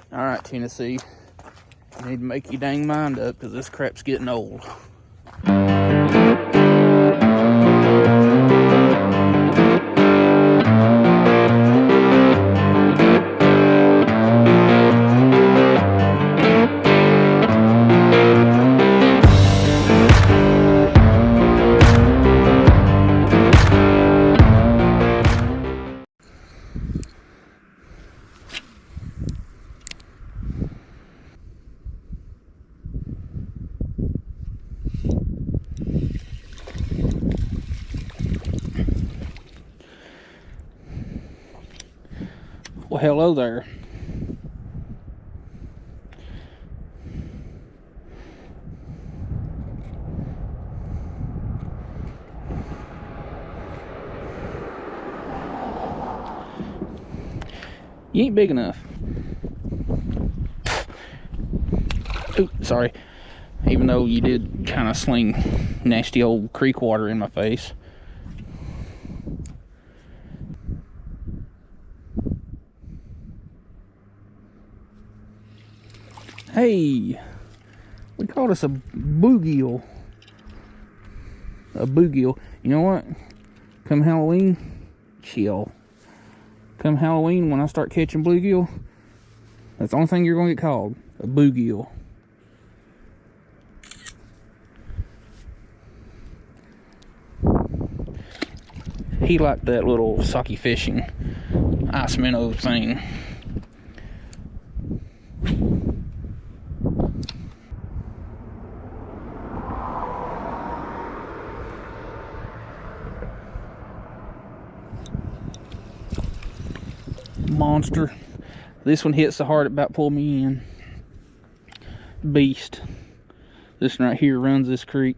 All right, Tennessee. You need to make your dang mind up because this crap's getting old. Well, hello there. You ain't big enough. Ooh, sorry. Even though you did kind of sling nasty old creek water in my face. Hey, we caught us a bluegill. A bluegill. You know what? Come Halloween, chill. Come Halloween, when I start catching bluegill, that's the only thing you're going to get called. A bluegill. He liked that little socky fishing ice minnow thing. Monster. This one hits so hard it about pulled me in. Beast. This one right here runs this creek.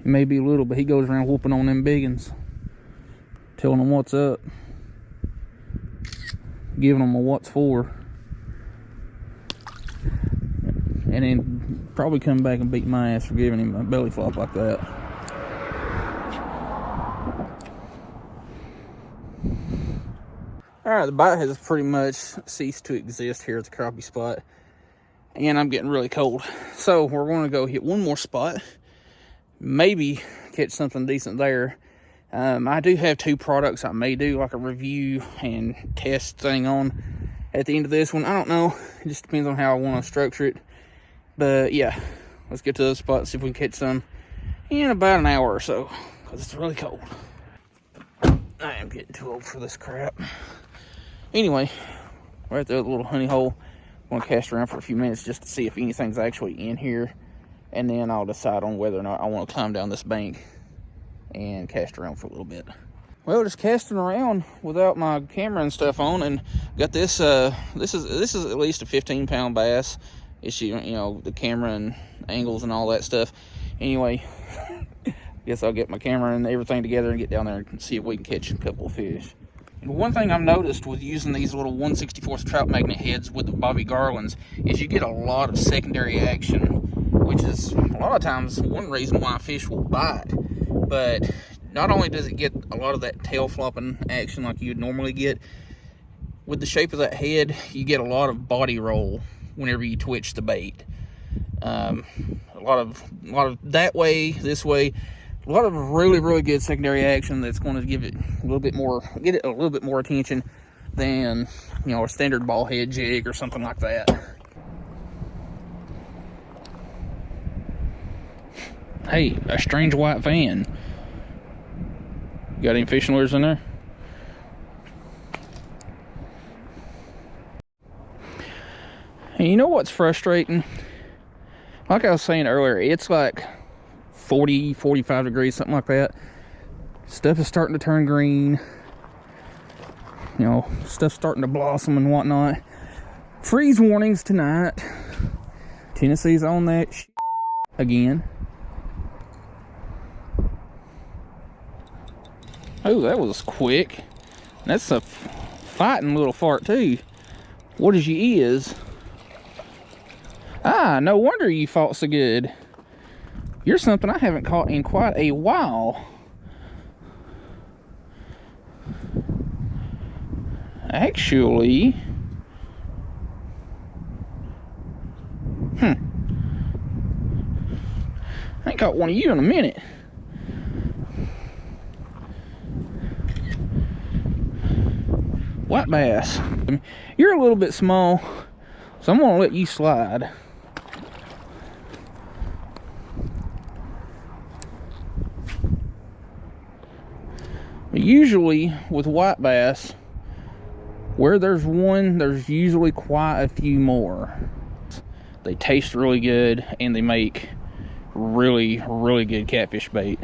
He may be little, but he goes around whooping on them biggins, telling them what's up, giving them a what's for, and then probably come back and beat my ass for giving him a belly flop like that. Alright, the bite has pretty much ceased to exist here at the crappie spot, and I'm getting really cold, so we're going to go hit one more spot, maybe catch something decent there. I do have two products I may do like a review and test thing on at the end of this one. I don't know, it just depends on how I want to structure it, but yeah, let's get to the spot and see if we can catch some in about an hour or so, because it's really cold. I am getting too old for this crap. Anyway, right there, the little honey hole. I'm going to cast around for a few minutes just to see if anything's actually in here. And then I'll decide on whether or not I want to climb down this bank and cast around for a little bit. Well, just casting around without my camera and stuff on, and got this. This is at least a 15-pound bass. It's, you know, the camera and angles and all that stuff. Anyway, I guess I'll get my camera and everything together and get down there and see if we can catch a couple of fish. One thing I've noticed with using these little 1/64 trout magnet heads with the bobby garlands is you get a lot of secondary action, which is a lot of times one reason why fish will bite. But not only does it get a lot of that tail flopping action like you'd normally get, with the shape of that head, you get a lot of body roll whenever you twitch the bait. A lot of that way, this way. A lot of really good secondary action that's going to give it a little bit more, get it a little bit more attention than, you know, a standard ball head jig or something like that. Hey, a strange white van. Got any fishing lures in there? And you know what's frustrating? Like I was saying earlier, it's like 40, 45 degrees, something like that. Stuff is starting to turn green. You know, stuff's starting to blossom and whatnot. Freeze warnings tonight. Tennessee's on that again. Oh, that was quick. That's a fighting little fart too. What is your ears? Ah, no wonder you fought so good. You're something I haven't caught in quite a while. Actually, I ain't caught one of you in a minute. White bass. You're a little bit small, so I'm gonna let you slide. Usually with white bass, where there's one, there's usually quite a few more. They taste really good and they make really, really good catfish bait.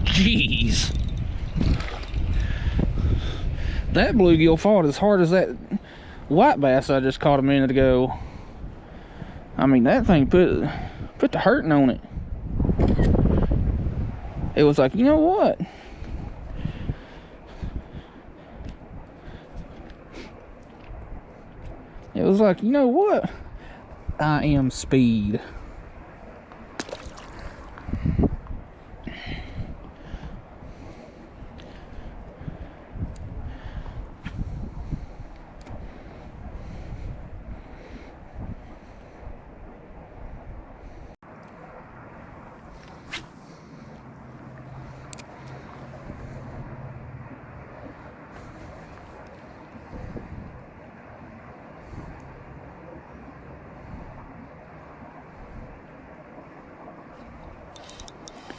Jeez. That bluegill fought as hard as that white bass I just caught a minute ago. I mean, that thing put the hurting on it. It was like, you know what? It was like, you know what? I am speed.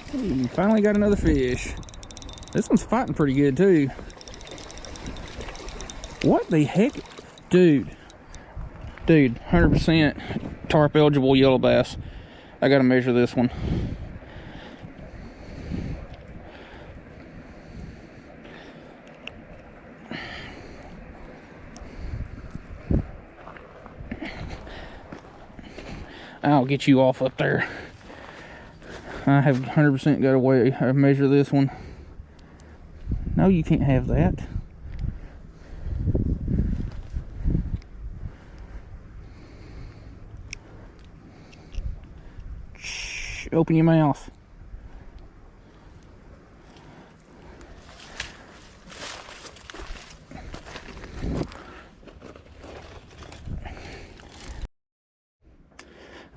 Hey, finally got another fish. This one's fighting pretty good too. What the heck? Dude, 100% tarp eligible yellow bass. I gotta measure this one. I'll get you off up there. I have 100% got away. I measure this one. No, you can't have that. Shh, open your mouth.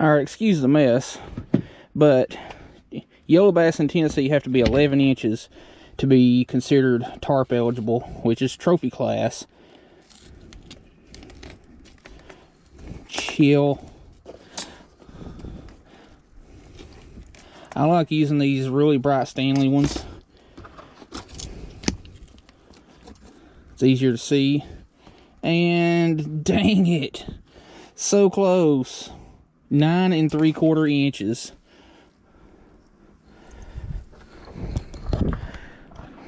All right, excuse the mess, but yellow bass in Tennessee have to be 11 inches to be considered tarp eligible, which is trophy class. Chill. I like using these really bright Stanley ones. It's easier to see. And dang it, so close. 9 3/4 inches.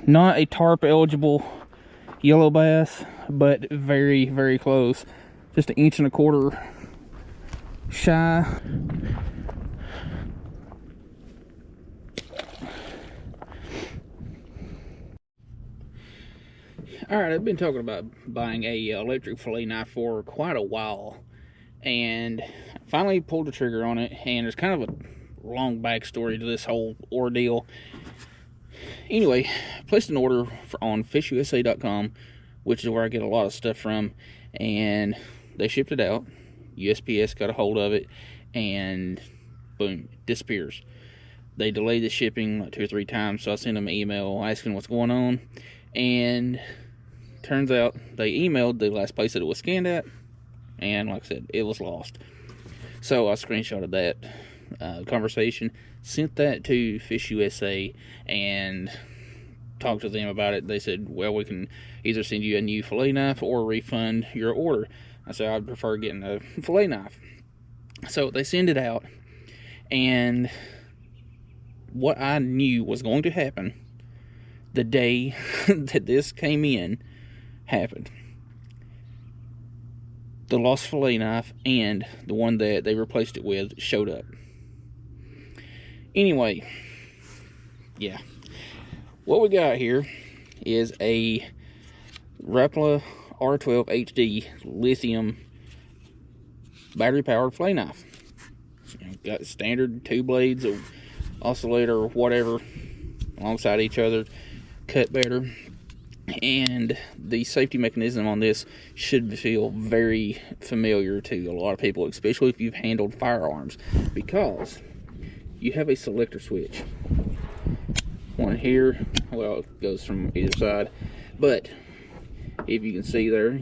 Not a tarp eligible yellow bass, but very, very close. Just 1 1/4 inches shy. All right, I've been talking about buying a electric fillet knife for quite a while, and finally pulled the trigger on it. And there's kind of a long backstory to this whole ordeal. Anyway, I placed an order on fishusa.com, which is where I get a lot of stuff from, and they shipped it out. USPS got a hold of it, and boom, it disappears. They delayed the shipping like 2 or 3 times, so I sent them an email asking what's going on, and turns out they emailed the last place that it was scanned at, and like I said, it was lost. So I screenshotted that conversation, sent that to Fish USA, and talked to them about it. They said, well, we can either send you a new fillet knife or refund your order. I said, I'd prefer getting a fillet knife. So they send it out, and what I knew was going to happen the day that this came in happened. The lost fillet knife and the one that they replaced it with showed up. Anyway, yeah. What we got here is a Rapala R12 HD lithium battery powered fillet knife. Got standard 2 blades of oscillator or whatever alongside each other, cut better. And the safety mechanism on this should feel very familiar to a lot of people, especially if you've handled firearms, because you have a selector switch. One here, well, it goes from either side, but if you can see there,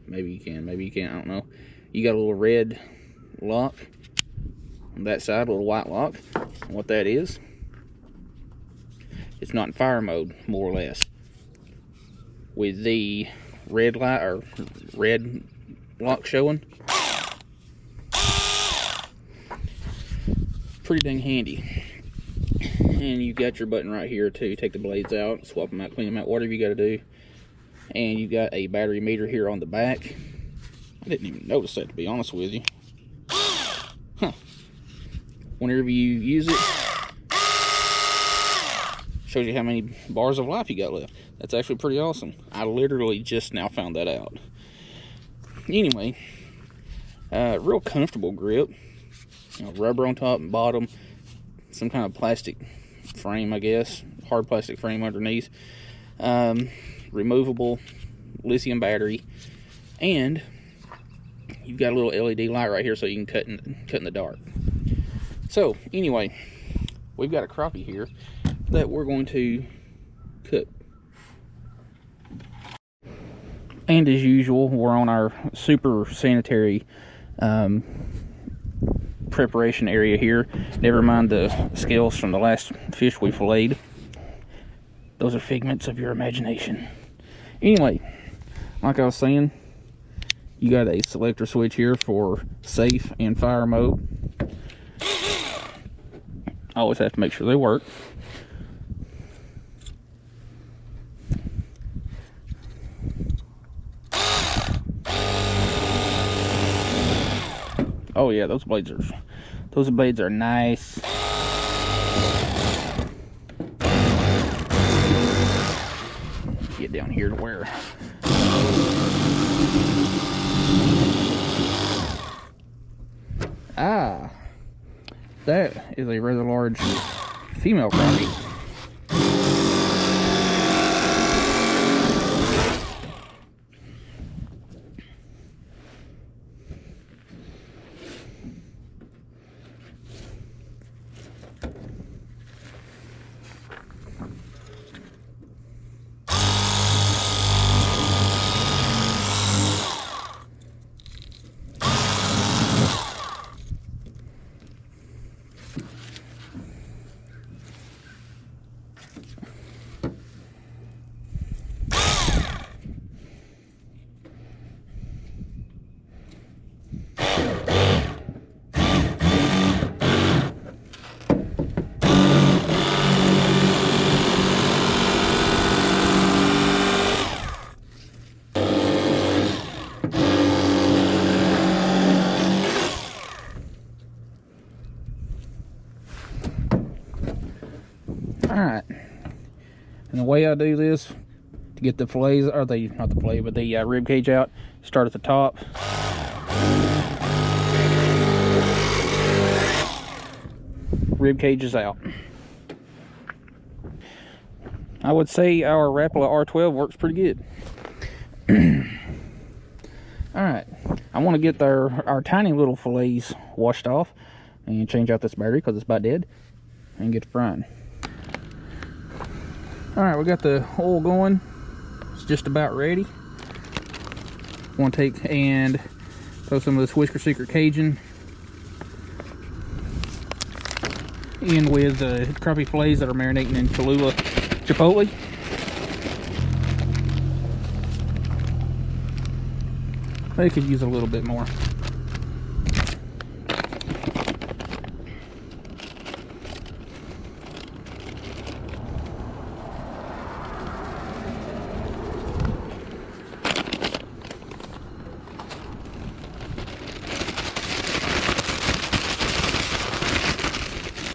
maybe you can, maybe you can't, I don't know. You got a little red lock on that side, a little white lock. And what that is, it's not in fire mode, more or less. With the red light or red lock showing, pretty dang handy. And you got your button right here to take the blades out, swap them out, clean them out, whatever you got to do. And you got a battery meter here on the back. I didn't even notice that, to be honest with you. Huh. Whenever you use it, shows you how many bars of life you got left. That's actually pretty awesome. I literally just now found that out. Anyway, real comfortable grip. You know, rubber on top and bottom. Some kind of plastic frame, I guess. Hard plastic frame underneath. Removable lithium battery. And you've got a little LED light right here so you can cut in the dark. So, anyway, we've got a crappie here that we're going to cook. And as usual, we're on our super sanitary preparation area here. Never mind the scales from the last fish we filleted. Those are figments of your imagination. Anyway, like I was saying, you got a selector switch here for safe and fire mode. Always have to make sure they work. Oh yeah, those blades are nice. Get down here to where that is a rather large female crappie. Alright, and the way I do this to get the fillets, or not the fillet, but the rib cage out, start at the top. Rib cage is out. I would say our Rapala R12 works pretty good. Alright, I want to get our tiny little fillets washed off and change out this battery because it's about dead, and get to frying. Alright, we got the oil going. It's just about ready. Want to take and throw some of this Whisker Secret Cajun in with the crappie fillets that are marinating in Cholula Chipotle. They could use a little bit more.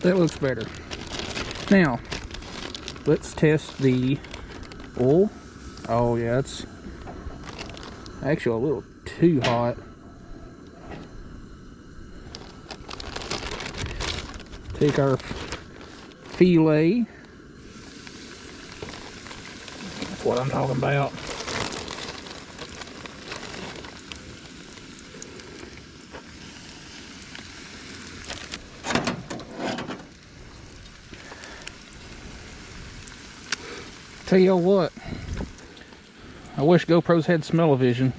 That looks better. Now, let's test the oil. Oh yeah, Actually, a little too hot. Take our filet. That's what I'm talking about. Tell you what, I wish GoPros had smell-o-vision.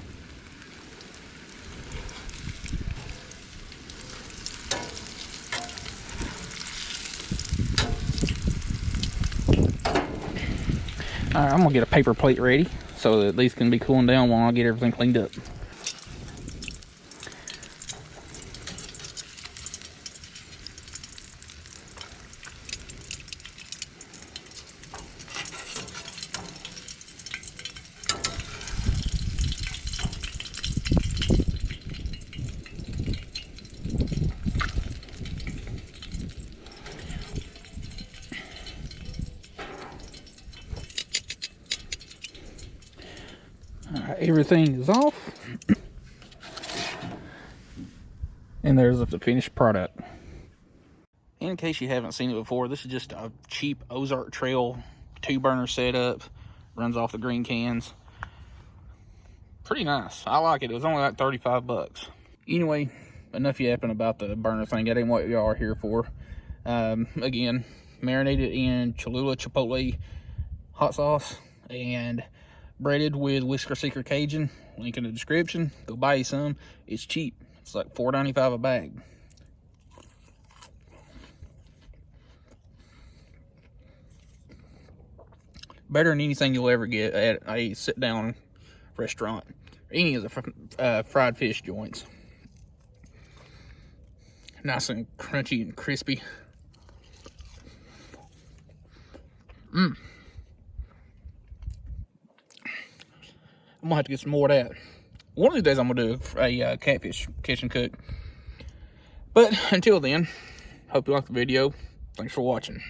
Alright, I'm gonna get a paper plate ready so that these can be cooling down while I get everything cleaned up. Alright, everything is off. And there's the finished product. In case you haven't seen it before, this is just a cheap Ozark Trail 2-burner setup. Runs off the green cans. Pretty nice. I like it. It was only like 35 bucks. Anyway, enough yapping about the burner thing. That ain't what y'all are here for. Again, marinated in Cholula Chipotle hot sauce and breaded with Whisker Seeker Cajun. Link in the description. Go buy you some. It's cheap. It's like $4.95 a bag. Better than anything you'll ever get at a sit-down restaurant. Or any of the fried fish joints. Nice and crunchy and crispy. I'm gonna have to get some more of that. One of these days I'm gonna do a catfish catch and cook. But until then, hope you liked the video. Thanks for watching.